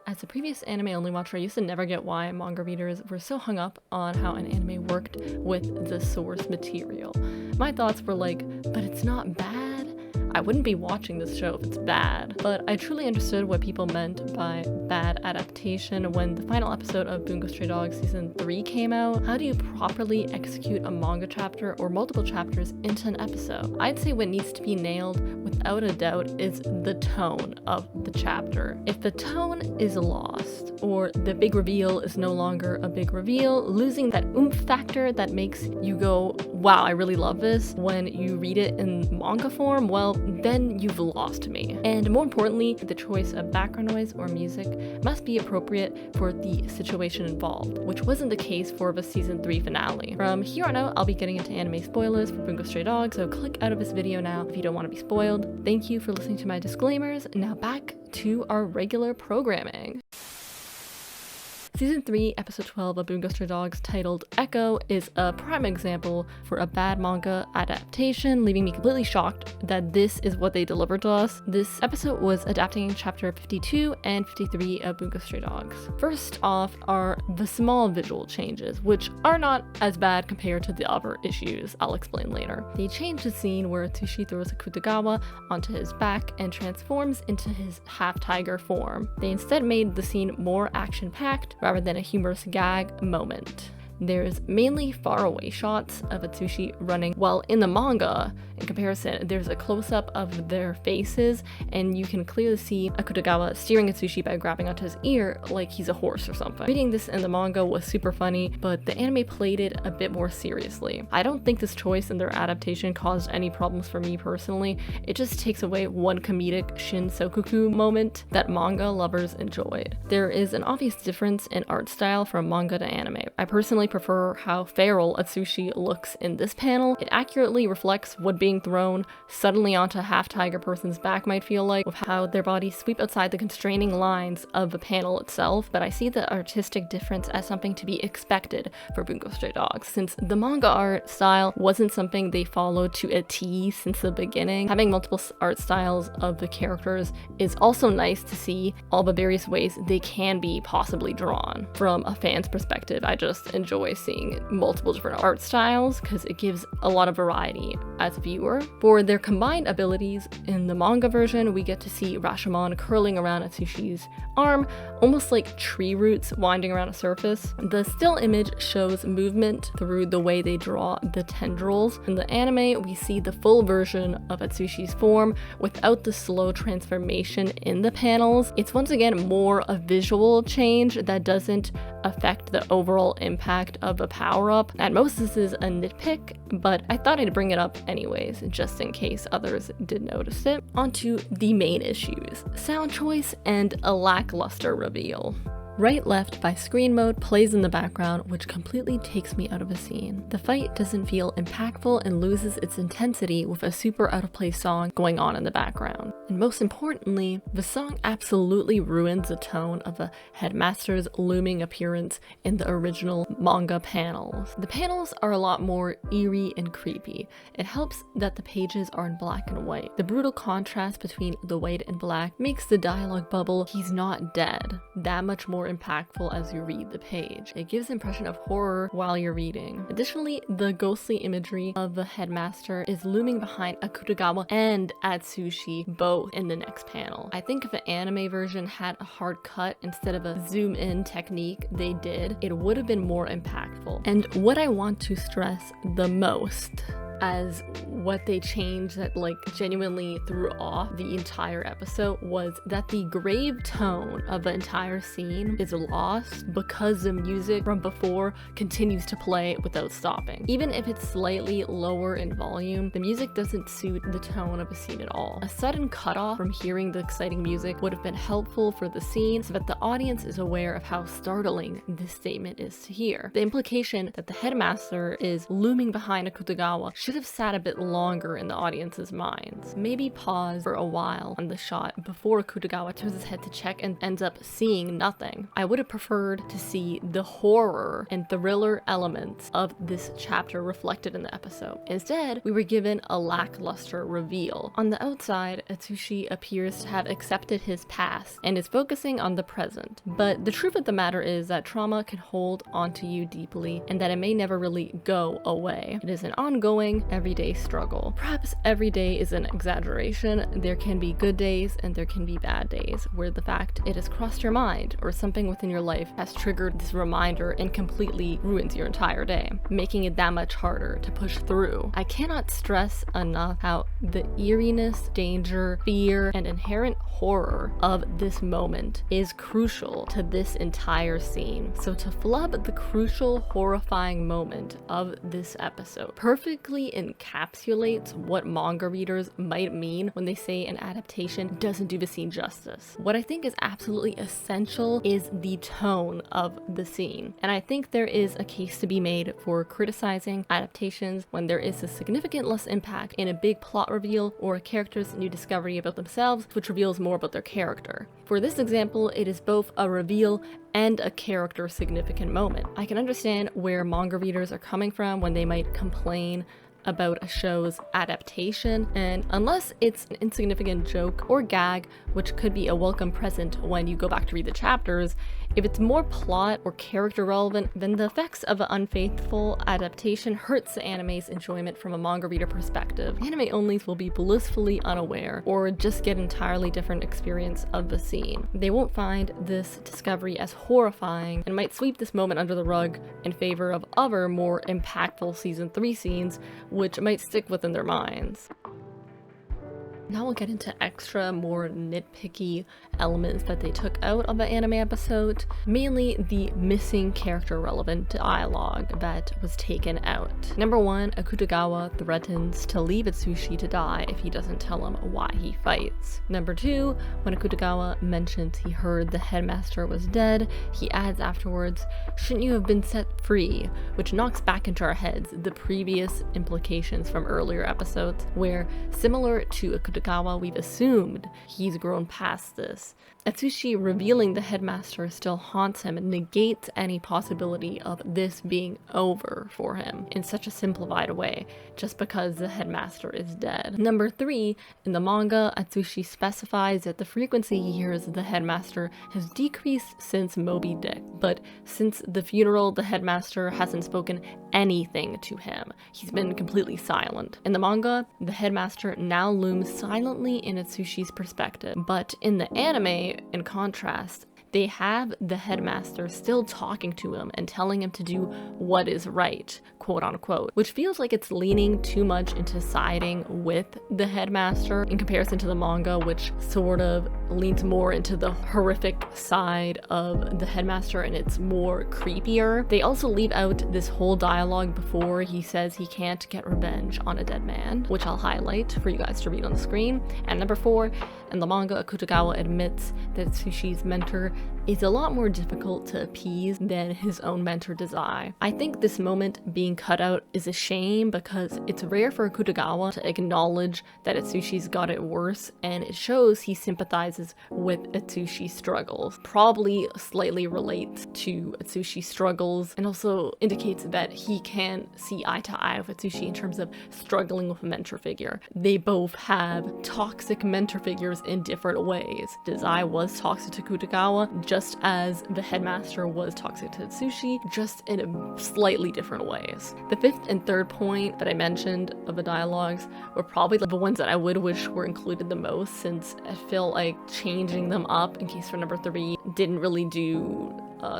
As a previous anime-only watcher, I used to never get why manga readers were so hung up on how an anime worked with the source material. My thoughts were like, but it's not bad? I wouldn't be watching this show if it's bad. But I truly understood what people meant by bad adaptation when the final episode of Bungo Stray Dogs Season 3 came out. How do you properly execute a manga chapter or multiple chapters into an episode? I'd say what needs to be nailed without a doubt is the tone of the chapter. If the tone is lost, or the big reveal is no longer a big reveal, losing that oomph factor that makes you go, wow, I really love this, when you read it in manga form, well, then you've lost me. And more importantly, the choice of background noise or music must be appropriate for the situation involved, which wasn't the case for the season 3 finale. From here on out, I'll be getting into anime spoilers for Bungo Stray Dogs, so click out of this video now if you don't want to be spoiled. Thank you for listening to my disclaimers. Now back to our regular programming. Season 3, Episode 12 of Bungo Stray Dogs, titled Echo, is a prime example for a bad manga adaptation, leaving me completely shocked that this is what they delivered to us. This episode was adapting chapter 52 and 53 of Bungo Stray Dogs. First off are the small visual changes, which are not as bad compared to the other issues I'll explain later. They changed the scene where Tsushi throws a Kutagawa onto his back and transforms into his half-tiger form. They instead made the scene more action-packed, rather than a humorous gag moment. There's mainly faraway shots of Atsushi running, while in the manga, in comparison, there's a close-up of their faces, and you can clearly see Akutagawa steering Atsushi by grabbing onto his ear like he's a horse or something. Reading this in the manga was super funny, but the anime played it a bit more seriously. I don't think this choice in their adaptation caused any problems for me personally. It just takes away one comedic Shin Sokuku moment that manga lovers enjoyed. There is an obvious difference in art style from manga to anime. I personally prefer how feral Atsushi looks in this panel. It accurately reflects what being thrown suddenly onto a half-tiger person's back might feel like, with how their bodies sweep outside the constraining lines of the panel itself, but I see the artistic difference as something to be expected for Bungo Stray Dogs, since the manga art style wasn't something they followed to a T since the beginning. Having multiple art styles of the characters is also nice to see all the various ways they can be possibly drawn. From a fan's perspective, I just enjoy seeing multiple different art styles because it gives a lot of variety as a viewer. For their combined abilities, in the manga version, we get to see Rashomon curling around Atsushi's arm, almost like tree roots winding around a surface. The still image shows movement through the way they draw the tendrils. In the anime, we see the full version of Atsushi's form without the slow transformation in the panels. It's once again more a visual change that doesn't affect the overall impact of the power-up. At most, this is a nitpick, but I thought I'd bring it up anyways, just in case others did notice it. Onto the main issues: sound choice and a lackluster reveal. Right Left by Screen Mode plays in the background, which completely takes me out of the scene. The fight doesn't feel impactful and loses its intensity with a super out-of-place song going on in the background. And most importantly, the song absolutely ruins the tone of the headmaster's looming appearance in the original manga panels. The panels are a lot more eerie and creepy. It helps that the pages are in black and white. The brutal contrast between the white and black makes the dialogue bubble "he's not dead" that much more impactful as you read the page. It gives the impression of horror while you're reading. Additionally, the ghostly imagery of the headmaster is looming behind Akutagawa and Atsushi both in the next panel. I think if the anime version had a hard cut instead of a zoom in technique they did, it would have been more impactful. And what I want to stress the most as what they changed that genuinely threw off the entire episode was that the grave tone of the entire scene is lost because the music from before continues to play without stopping. Even if it's slightly lower in volume, the music doesn't suit the tone of the scene at all. A sudden cutoff from hearing the exciting music would have been helpful for the scene so that the audience is aware of how startling this statement is to hear. The implication that the headmaster is looming behind Akutagawa should have sat a bit longer in the audience's minds. Maybe pause for a while on the shot before Akutagawa turns his head to check and ends up seeing nothing. I would have preferred to see the horror and thriller elements of this chapter reflected in the episode. Instead, we were given a lackluster reveal. On the outside, Atsushi appears to have accepted his past and is focusing on the present. But the truth of the matter is that trauma can hold onto you deeply and that it may never really go away. It is an ongoing, everyday struggle. Perhaps every day is an exaggeration. There can be good days and there can be bad days where the fact it has crossed your mind or something within your life has triggered this reminder and completely ruins your entire day, making it that much harder to push through. I cannot stress enough how the eeriness, danger, fear, and inherent horror of this moment is crucial to this entire scene. So to flub the crucial, horrifying moment of this episode perfectly encapsulates what manga readers might mean when they say an adaptation doesn't do the scene justice. What I think is absolutely essential is the tone of the scene. And I think there is a case to be made for criticizing adaptations when there is a significant less impact in a big plot reveal or a character's new discovery about themselves, which reveals more about their character. For this example, it is both a reveal and a character significant moment. I can understand where manga readers are coming from when they might complain about a show's adaptation, and unless it's an insignificant joke or gag, which could be a welcome present when you go back to read the chapters, if it's more plot or character relevant, then the effects of an unfaithful adaptation hurts the anime's enjoyment from a manga reader perspective. Anime-onlys will be blissfully unaware or just get entirely different experience of the scene. They won't find this discovery as horrifying and might sweep this moment under the rug in favor of other more impactful season 3 scenes which might stick within their minds. Now we'll get into extra, more nitpicky elements that they took out of the anime episode, mainly the missing character relevant dialogue that was taken out. Number 1, Akutagawa threatens to leave Atsushi to die if he doesn't tell him why he fights. Number 2, when Akutagawa mentions he heard the headmaster was dead, he adds afterwards, "Shouldn't you have been set free?" which knocks back into our heads the previous implications from earlier episodes, where, similar to Akutagawa, we've assumed he's grown past this. Atsushi revealing the headmaster still haunts him and negates any possibility of this being over for him in such a simplified way, just because the headmaster is dead. Number 3, in the manga, Atsushi specifies that the frequency he hears the headmaster has decreased since Moby Dick, but since the funeral, the headmaster hasn't spoken anything to him. He's been completely silent. In the manga, the headmaster now looms silently in Atsushi's perspective, but in the anime, in contrast, they have the headmaster still talking to him and telling him to do what is right, quote unquote, which feels like it's leaning too much into siding with the headmaster in comparison to the manga, which sort of leans more into the horrific side of the headmaster and it's more creepier. They also leave out this whole dialogue before he says he can't get revenge on a dead man, which I'll highlight for you guys to read on the screen. And number 4, in the manga, Akutagawa admits that Tsushi's mentor is a lot more difficult to appease than his own mentor Dazai. I think this moment being cut out is a shame because it's rare for Akutagawa to acknowledge that Atsushi's got it worse, and it shows he sympathizes with Atsushi's struggles. Probably slightly relates to Atsushi's struggles and also indicates that he can see eye to eye with Atsushi in terms of struggling with a mentor figure. They both have toxic mentor figures in different ways. Dazai was toxic to Akutagawa just as the headmaster was toxic to Atsushi, just in slightly different ways. The 5th and 3rd point that I mentioned of the dialogues were probably the ones that I would wish were included the most, since I feel like changing them up in case for number 3 didn't really do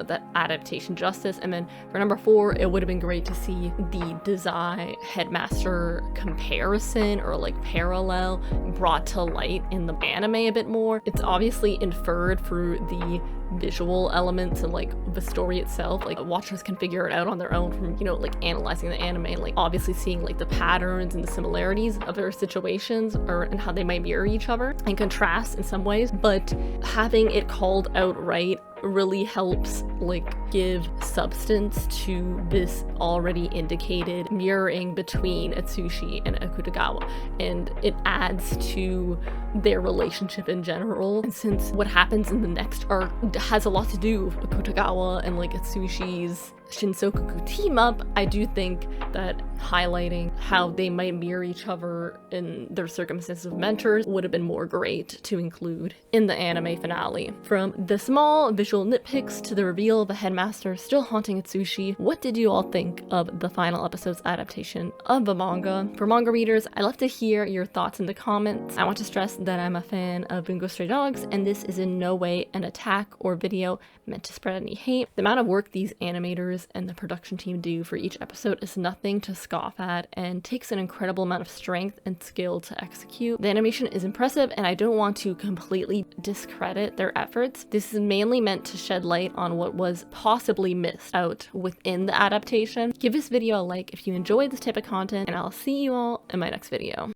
that adaptation justice. And then for number 4, it would have been great to see the Dazai headmaster comparison or like parallel brought to light in the anime a bit more. It's obviously inferred through the visual elements and like the story itself. Like watchers can figure it out on their own from, you know, like analyzing the anime and like obviously seeing like the patterns and the similarities of their situations and how they might mirror each other and contrast in some ways. But having it called out right really helps like give substance to this already indicated mirroring between Atsushi and Akutagawa, and it adds to their relationship in general. And since what happens in the next arc has a lot to do with Akutagawa and like Atsushi's Shinsokaku team up, I do think that highlighting how they might mirror each other in their circumstances of mentors would have been more great to include in the anime finale. From the small visual nitpicks to the reveal of the headmaster still haunting Atsushi, what did you all think of the final episode's adaptation of the manga? For manga readers, I'd love to hear your thoughts in the comments. I want to stress that I'm a fan of Bungo Stray Dogs, and this is in no way an attack or video meant to spread any hate. The amount of work these animators and the production team do for each episode is nothing to scoff at and takes an incredible amount of strength and skill to execute. The animation is impressive, and I don't want to completely discredit their efforts. This is mainly meant to shed light on what was possibly missed out within the adaptation. Give this video a like if you enjoyed this type of content, and I'll see you all in my next video.